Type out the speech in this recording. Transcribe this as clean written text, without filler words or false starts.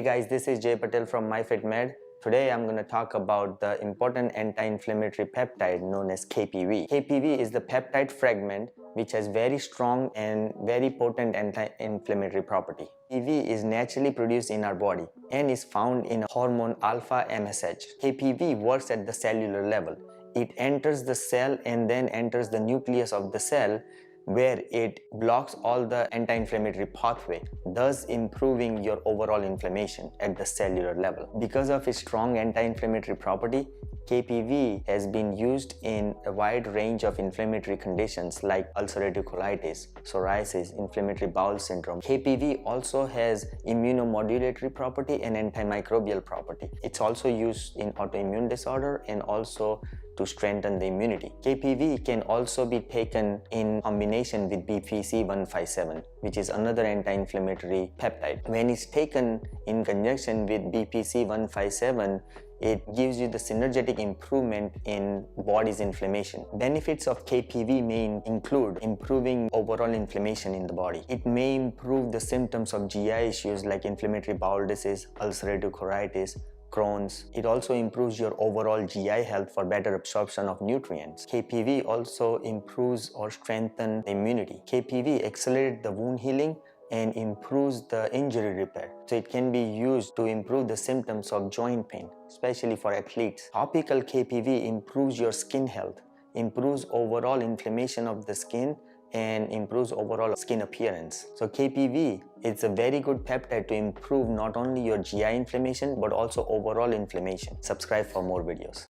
Hey guys, this is Jay Patel from MyFitMed. Today I'm going to talk about the important anti-inflammatory peptide known as KPV. KPV is the peptide fragment which has very strong and very potent anti-inflammatory property. KPV is naturally produced in our body and is found in hormone alpha MSH. KPV works at the cellular level. It enters the cell and then enters the nucleus of the cell, where it blocks all the anti-inflammatory pathway, thus improving your overall inflammation at the cellular level. Because of its strong anti-inflammatory property, KPV has been used in a wide range of inflammatory conditions like ulcerative colitis, psoriasis, inflammatory bowel syndrome. KPV also has immunomodulatory property and antimicrobial property. It's also used in autoimmune disorder and also to strengthen the immunity. KPV can also be taken in combination with BPC-157, which is another anti-inflammatory peptide. When it's taken in conjunction with BPC-157, it gives you the synergetic improvement in body's inflammation. Benefits of KPV may include improving overall inflammation in the body. It may improve the symptoms of GI issues like inflammatory bowel disease, ulcerative colitis, Crohn's. It also improves your overall GI health for better absorption of nutrients. KPV also improves or strengthens immunity. KPV accelerates the wound healing and improves the injury repair. So it can be used to improve the symptoms of joint pain, especially for athletes. Topical KPV improves your skin health, improves overall inflammation of the skin, and improves overall skin appearance. So KPV is a very good peptide to improve not only your GI inflammation but also overall inflammation. Subscribe for more videos.